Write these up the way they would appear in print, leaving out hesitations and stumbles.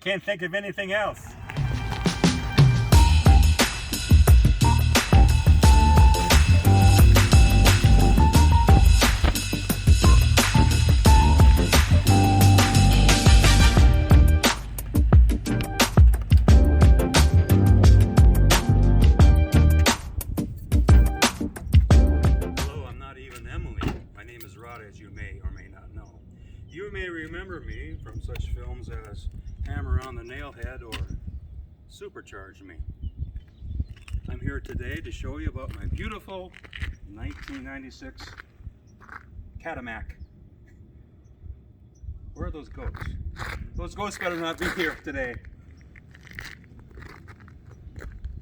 can't think of anything else. As you may or may not know. You may remember me from such films as Hammer on the Nailhead or Supercharge Me. I'm here today to show you about my beautiful 1996 Cadillac. Where are those goats? Those goats better not be here today.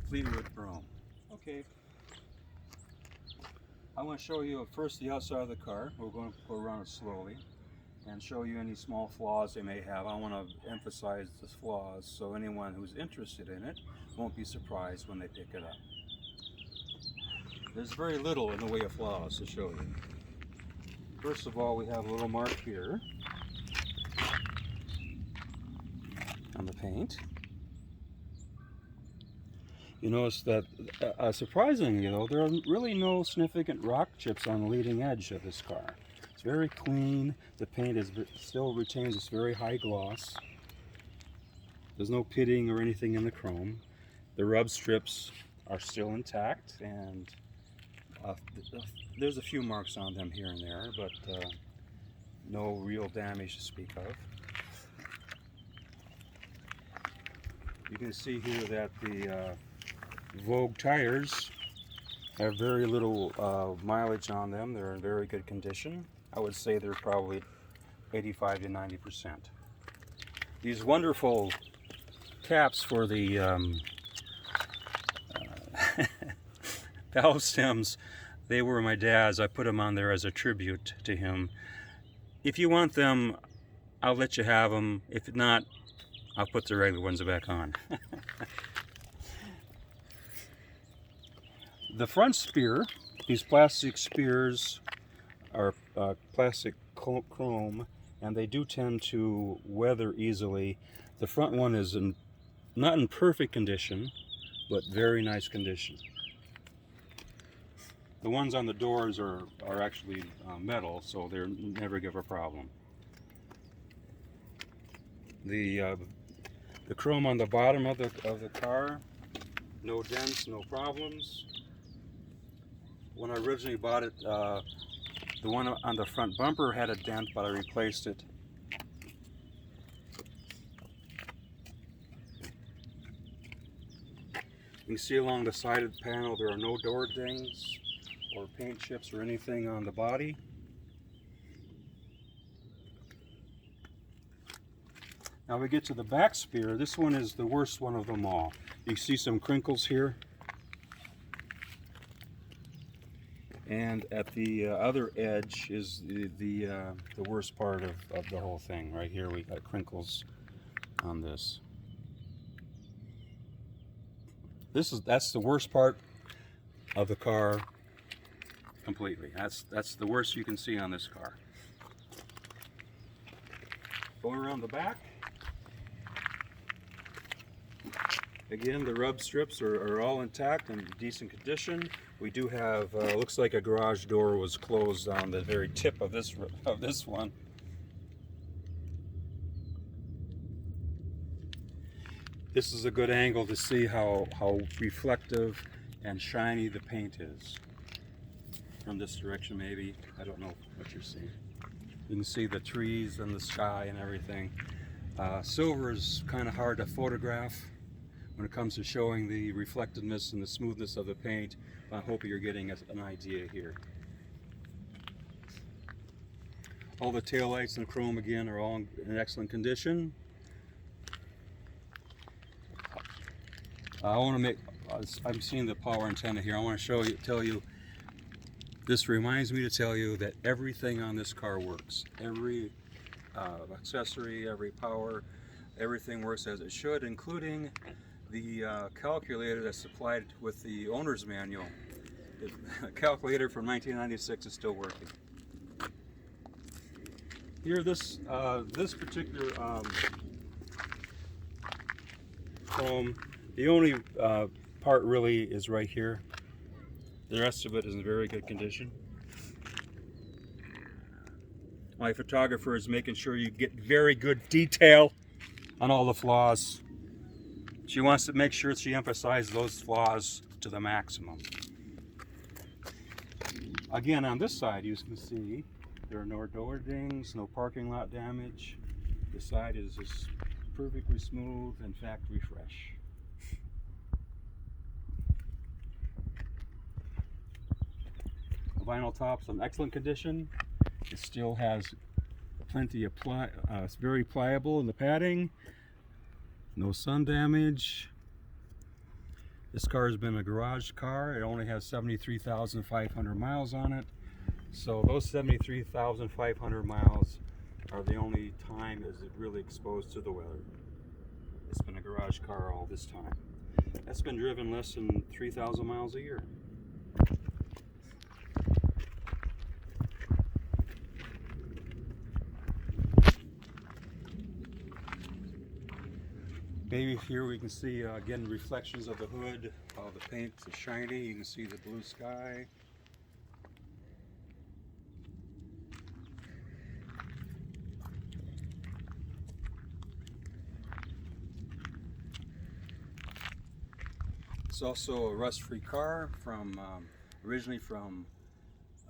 Fleetwood Brougham. Okay. I want to show you first the outside of the car. We're going to go around it slowly and show you any small flaws they may have. I want to emphasize the flaws so anyone who's interested in it won't be surprised when they pick it up. There's very little in the way of flaws to show you. First of all, we have a little mark here on the paint. You notice that, surprisingly though, there are really no significant rock chips on the leading edge of this car. It's very clean. The paint still retains its very high gloss. There's no pitting or anything in the chrome. The rub strips are still intact, and there's a few marks on them here and there, but no real damage to speak of. You can see here that the Vogue tires have very little mileage on them. They're in very good condition. I would say they're probably 85 to 90%. These wonderful caps for the valve stems, they were my dad's. I put them on there as a tribute to him. If you want them, I'll let you have them. If not, I'll put the regular ones back on. The front spear, these plastic spears are plastic chrome, and they do tend to weather easily. The front one is not in perfect condition, but very nice condition. The ones on the doors are actually metal, so they never give a problem. The chrome on the bottom of the car, no dents, no problems. When I originally bought it, the one on the front bumper had a dent, but I replaced it. You can see along the side of the panel there are no door dings or paint chips or anything on the body. Now we get to the back spear. This one is the worst one of them all. You see some crinkles here. And at the other edge is the worst part of the whole thing. Right here we got crinkles on this. That's the worst part of the car completely. That's the worst you can see on this car. Going around the back. Again, the rub strips are all intact and in decent condition. We do have, looks like a garage door was closed on the very tip of this one. This is a good angle to see how reflective and shiny the paint is. From this direction maybe, I don't know what you're seeing. You can see the trees and the sky and everything. Silver is kind of hard to photograph when it comes to showing the reflectiveness and the smoothness of the paint. I hope you're getting an idea here. All the taillights and chrome again are all in excellent condition. I want to make, I'm seeing the power antenna here. I want to tell you, this reminds me to tell you that everything on this car works. Every accessory, every power, everything works as it should, including the calculator that's supplied with the owner's manual. The calculator from 1996 is still working. Here, this particular chrome. The only part really is right here. The rest of it is in very good condition. My photographer is making sure you get very good detail on all the flaws. She wants to make sure she emphasizes those flaws to the maximum. Again, on this side, you can see there are no door dings, no parking lot damage. The side is just perfectly smooth and factory fresh. The vinyl top's in excellent condition. It still has plenty of it's very pliable in the padding. No sun damage. This car has been a garage car. It only has 73,500 miles on it. So those 73,500 miles are the only time is it really exposed to the weather. It's been a garage car all this time. That's been driven less than 3,000 miles a year. Maybe here we can see again reflections of the hood. The paint is shiny. You can see the blue sky. It's also a rust-free car from originally from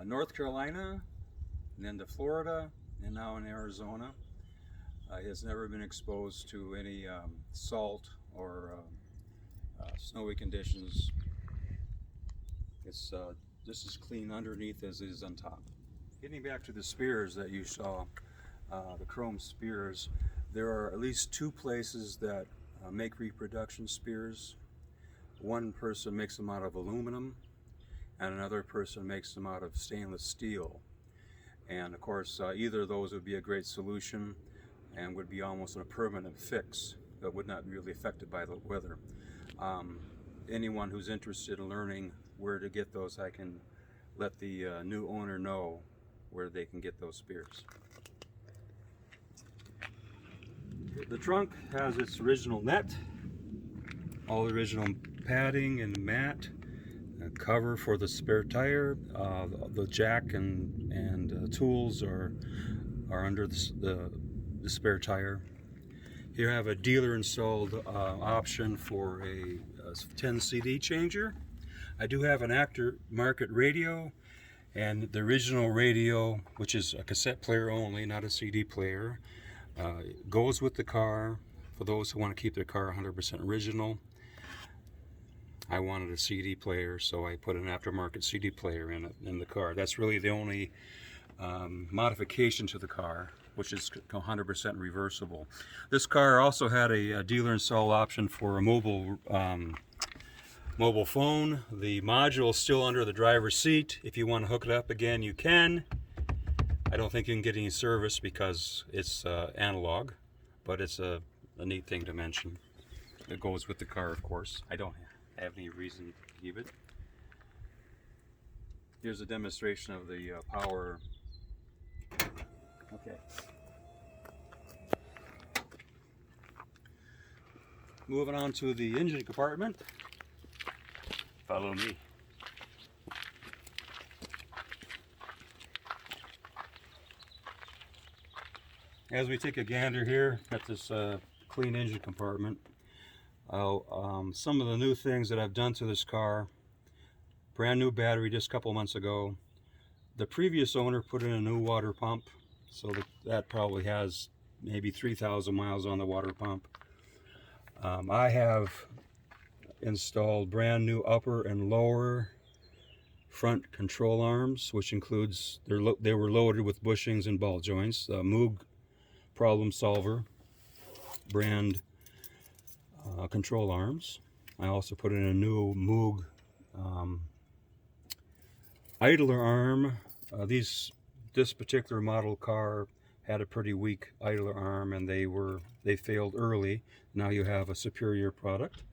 North Carolina, and then to Florida, and now in Arizona. It has never been exposed to any salt or snowy conditions. It's just as clean underneath as it is on top. Getting back to the spears that you saw, the chrome spears, there are at least two places that make reproduction spears. One person makes them out of aluminum, and another person makes them out of stainless steel. And of course, either of those would be a great solution and would be almost a permanent fix that would not be really affected by the weather. Anyone who's interested in learning where to get those, I can let the new owner know where they can get those spears. The trunk has its original net, all the original padding and mat, a cover for the spare tire. The jack and tools are under the spare tire. Here I have a dealer installed option for a 10 CD changer. I do have an aftermarket radio, and the original radio, which is a cassette player only, not a CD player, goes with the car for those who want to keep their car 100% original. I wanted a CD player, so I put an aftermarket CD player in the car. That's really the only modification to the car, which is 100% reversible. This car also had a dealer install option for a mobile phone. The module is still under the driver's seat. If you want to hook it up again, you can. I don't think you can get any service because it's analog, but it's a neat thing to mention. It goes with the car, of course. I don't have any reason to keep it. Here's a demonstration of the power. Okay. Moving on to the engine compartment. Follow me. As we take a gander here at this clean engine compartment, some of the new things that I've done to this car: brand new battery just a couple months ago. The previous owner put in a new water pump, so that probably has maybe 3,000 miles on the water pump. I have installed brand new upper and lower front control arms, which includes, they were loaded with bushings and ball joints. Moog Problem Solver brand control arms. I also put in a new Moog idler arm. This particular model car had a pretty weak idler arm, and they failed early. Now you have a superior product.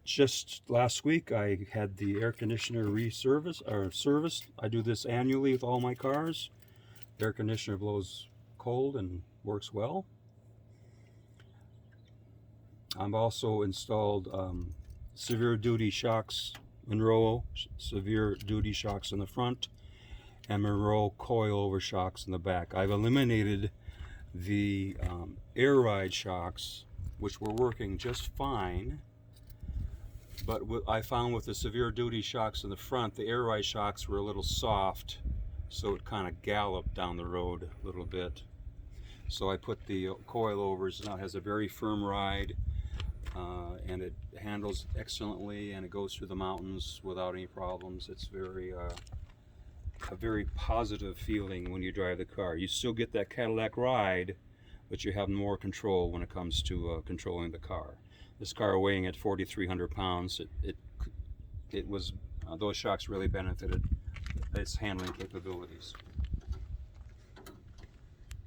Just last week I had the air conditioner serviced. I do this annually with all my cars. The air conditioner blows cold and works well. I've also installed severe duty shocks, Monroe severe duty shocks in the front, and Monroe coilover shocks in the back. I've eliminated the air ride shocks, which were working just fine, but I found with the severe duty shocks in the front, the air ride shocks were a little soft, so it kind of galloped down the road a little bit. So I put the coilovers. Now it has a very firm ride, and it handles excellently, and it goes through the mountains without any problems. It's a very positive feeling when you drive the car. You still get that Cadillac ride, but you have more control when it comes to controlling the car. This car weighing at 4,300 pounds, it was those shocks really benefited its handling capabilities.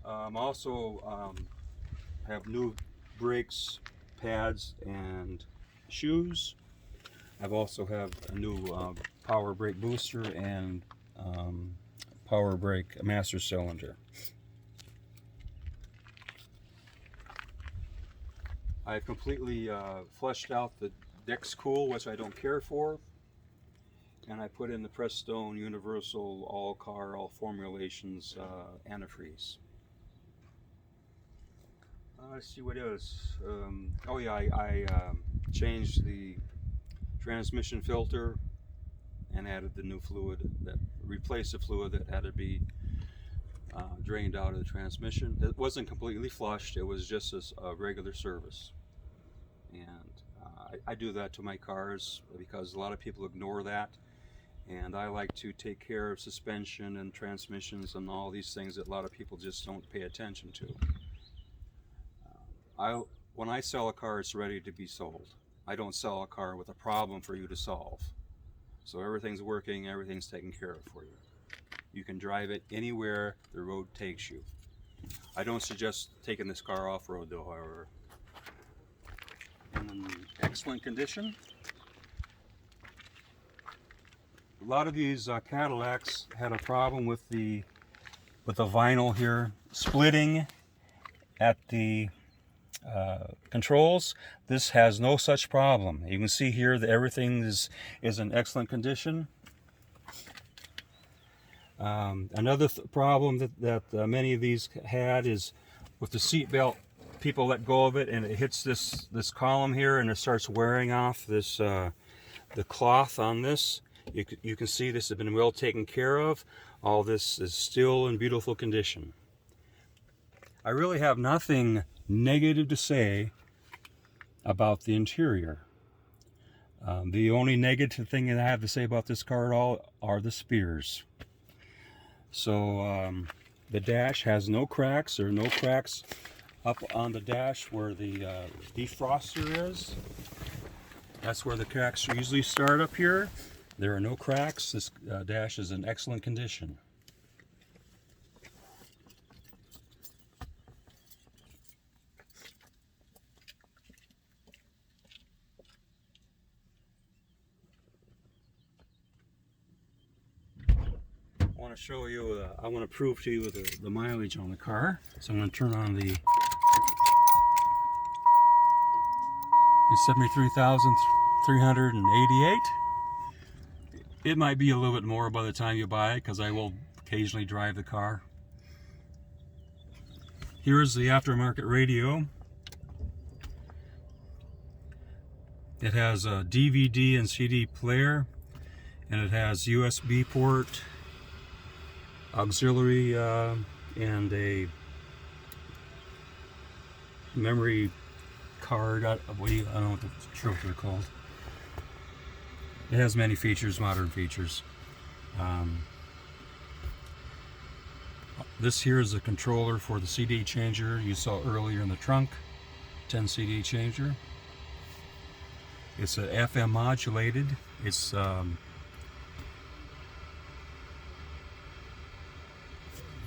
Also have new brakes, pads, and shoes. I've also have a new power brake booster and power brake master cylinder. I've completely fleshed out the Dex Cool, which I don't care for, and I put in the Prestone Universal All Car, All Formulations antifreeze. Let's see what else. Oh yeah, I changed the transmission filter and added the new fluid, that replaced the fluid that had to be drained out of the transmission. It wasn't completely flushed, it was just a regular service. And I do that to my cars because a lot of people ignore that, and I like to take care of suspension and transmissions and all these things that a lot of people just don't pay attention to. When I sell a car, it's ready to be sold. I don't sell a car with a problem for you to solve. So everything's working, everything's taken care of for you. You can drive it anywhere the road takes you. I don't suggest taking this car off-road though, however. In excellent condition. A lot of these Cadillacs had a problem with the vinyl here splitting at the controls. This has no such problem. You can see here that everything is in excellent condition. Another problem that many of these had is with the seat belt. People let go of it and it hits this column here, and it starts wearing off this the cloth on this. You can see this has been well taken care of. All this is still in beautiful condition. I really have nothing negative to say about the interior. The only negative thing that I have to say about this car at all are the spears. So the dash has no cracks. There are no cracks up on the dash where the defroster is. That's where the cracks usually start, up here. There are no cracks. This dash is in excellent condition. I want to show you, I want to prove to you the mileage on the car. So I'm going to turn on the 73,388. It might be a little bit more by the time you buy it, because I will occasionally drive the car. Here's the aftermarket radio. It has a DVD and CD player, and it has USB port, auxiliary, and a memory card. I don't know what they're called. It has many features, modern features. This here is a controller for the CD changer you saw earlier in the trunk. 10 CD changer. It's a FM modulated. It's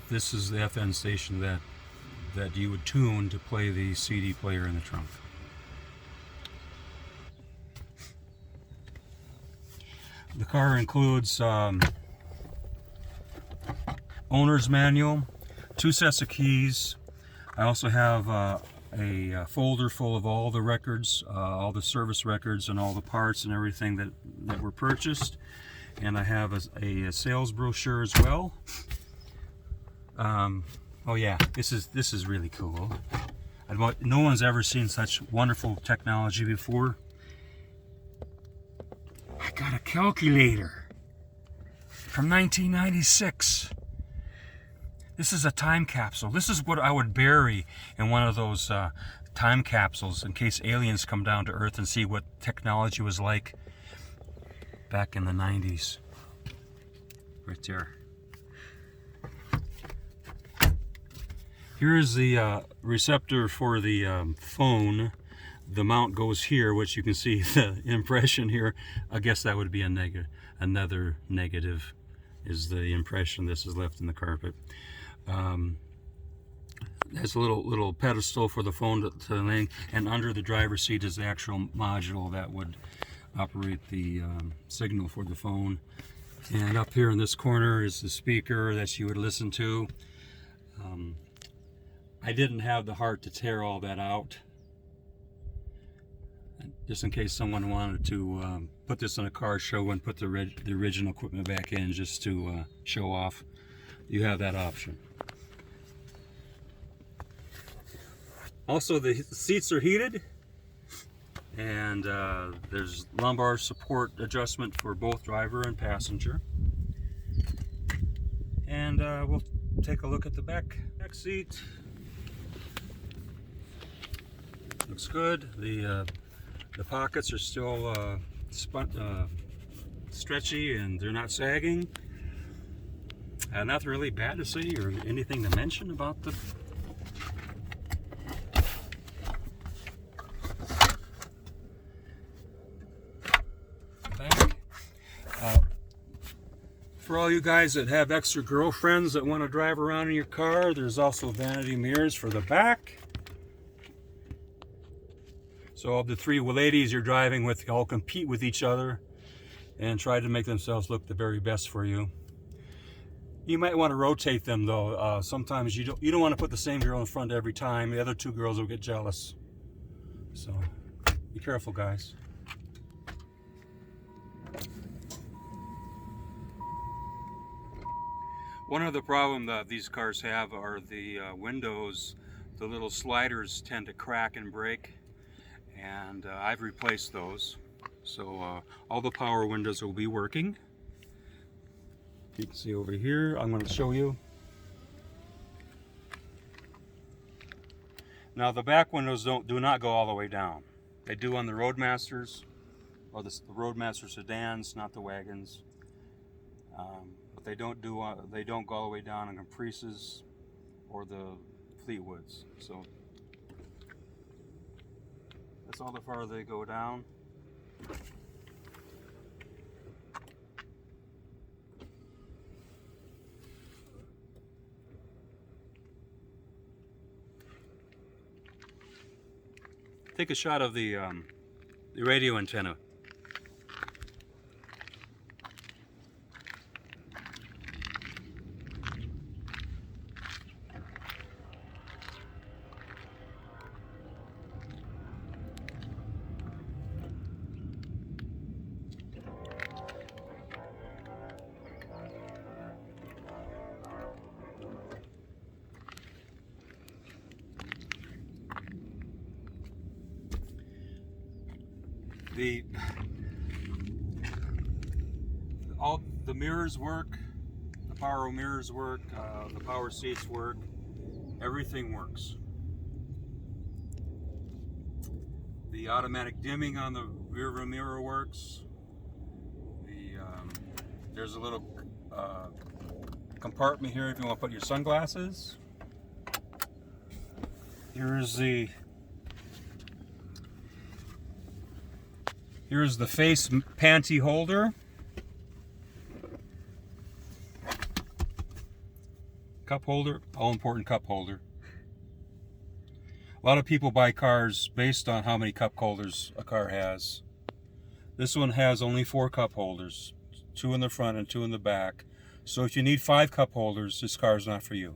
this is the FM station that you would tune to play the CD player in the trunk. The car includes owner's manual, 2 sets of keys. I also have a folder full of all the records, all the service records and all the parts and everything that were purchased. And I have a sales brochure as well. Oh yeah, this is really cool. No one's ever seen such wonderful technology before. I got a calculator from 1996. This is a time capsule. This is what I would bury in one of those time capsules in case aliens come down to Earth and see what technology was like back in the 90s. Right there. Here's the receptor for the phone. The mount goes here, which you can see the impression here. I guess that would be a negative. Another negative is the impression this is left in the carpet. There's a little pedestal for the phone to land, and under the driver's seat is the actual module that would operate the signal for the phone. And up here in this corner is the speaker that you would listen to. I didn't have the heart to tear all that out, just in case someone wanted to put this in a car show and put the original equipment back in just to show off. You have that option. Also, the seats are heated, and there's lumbar support adjustment for both driver and passenger. And we'll take a look at the back seat. Looks good. The pockets are still stretchy and they're not sagging. Nothing really bad to say or anything to mention about the back. For all you guys that have extra girlfriends that want to drive around in your car, there's also vanity mirrors for the back. So of the three ladies you're driving with, all compete with each other and try to make themselves look the very best for you. You might want to rotate them though. Sometimes you don't want to put the same girl in front every time. The other two girls will get jealous. So be careful, guys. One of the problems that these cars have are the windows. The little sliders tend to crack and break, and I've replaced those. So all the power windows will be working. You can see over here, I'm going to show you. Now the back windows do not go all the way down. They do on the Roadmasters, or the Roadmaster sedans, not the wagons. But they don't go all the way down on Caprices or the Fleetwoods. So that's all the farther they go down. Take a shot of the radio antenna. All the mirrors work, the power mirrors work, the power seats work, everything works. The automatic dimming on the rear view mirror works. There's a little compartment here if you want to put your sunglasses. Here's the face panty holder. Cup holder, all important cup holder. A lot of people buy cars based on how many cup holders a car has. This one has only 4 cup holders, 2 in the front and 2 in the back. So if you need 5 cup holders, this car is not for you.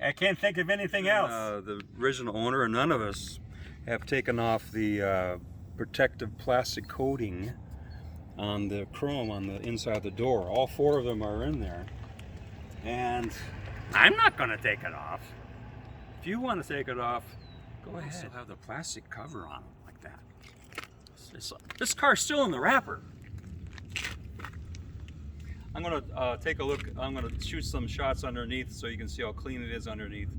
I can't think of anything else. The original owner and none of us have taken off the protective plastic coating on the chrome on the inside of the door. All 4 of them are in there. And I'm not going to take it off. if you want to take it off, go I ahead. still have the plastic cover on it like that. This car's still in the wrapper. I'm gonna take a look. I'm gonna shoot some shots underneath so you can see how clean it is underneath.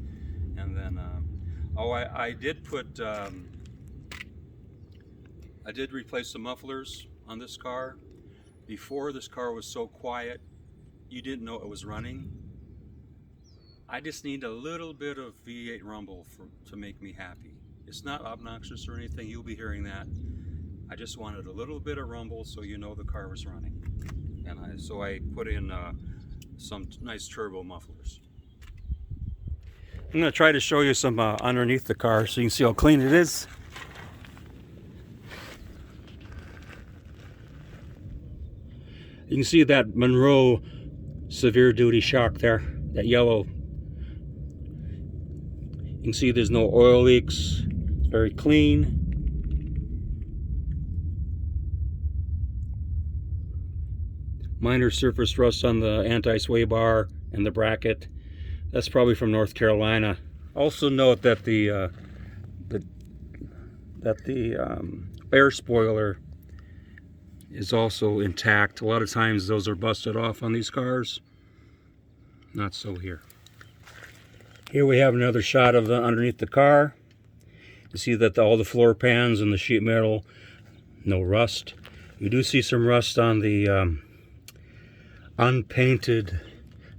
And then, I did put, I did replace the mufflers on this car. Before, this car was so quiet, you didn't know it was running. I just need a little bit of V8 rumble to make me happy. It's not obnoxious or anything, you'll be hearing that. I just wanted a little bit of rumble so you know the car was running. And so I put in some nice turbo mufflers. I'm going to try to show you some underneath the car so you can see how clean it is. You can see that Monroe severe duty shock there, that yellow. You can see there's no oil leaks, it's very clean. Minor surface rust on the anti-sway bar and the bracket. That's probably from North Carolina. Also note that the air spoiler is also intact. A lot of times those are busted off on these cars. Not so here. Here we have another shot of the underneath the car. You see that all the floor pans and the sheet metal, no rust. You do see some rust on the unpainted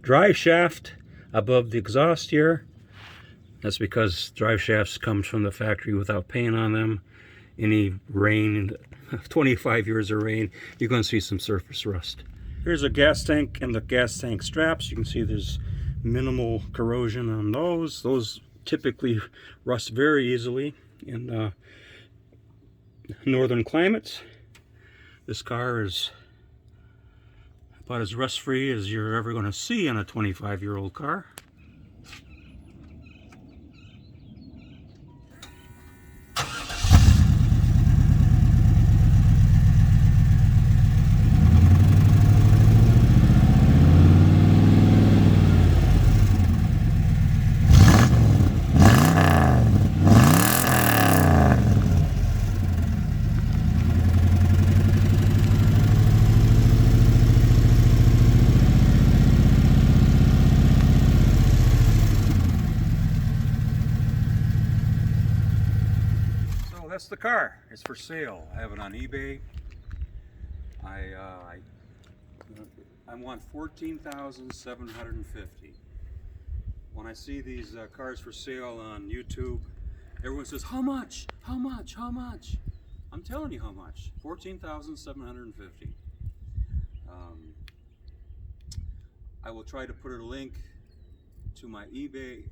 drive shaft above the exhaust here. That's because drive shafts comes from the factory without paint on them. Any rain, 25 years of rain, you're going to see some surface rust. Here's a gas tank and the gas tank straps. You can see there's minimal corrosion on those. Those typically rust very easily in northern climates. This car is about as rust-free as you're ever going to see in a 25-year-old car. That's the car. It's for sale. I have it on eBay. I want $14,750. When I see these cars for sale on YouTube, everyone says, "How much? How much? How much?" I'm telling you how much. $14,750. I will try to put a link to my eBay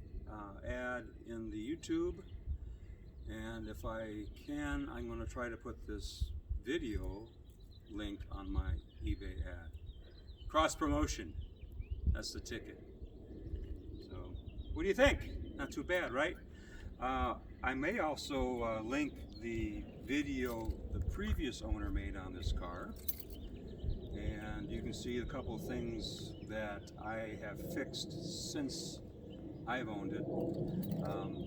ad in the YouTube. And if I can, I'm going to try to put this video link on my eBay ad. Cross promotion. That's the ticket. So, what do you think? Not too bad, right? I may also link the video the previous owner made on this car. And you can see a couple of things that I have fixed since I've owned it.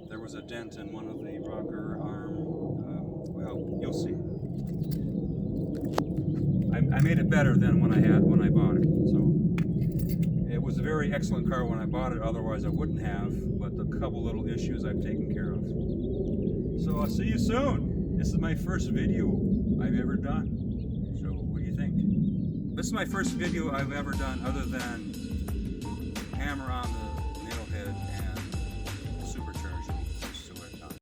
There was a dent in one of the rocker arm. Well, you'll see. I made it better than when I bought it. So it was a very excellent car when I bought it. Otherwise, I wouldn't have. But the couple little issues I've taken care of. So I'll see you soon. This is my first video I've ever done. So what do you think? This is my first video I've ever done other than hammer on the nail head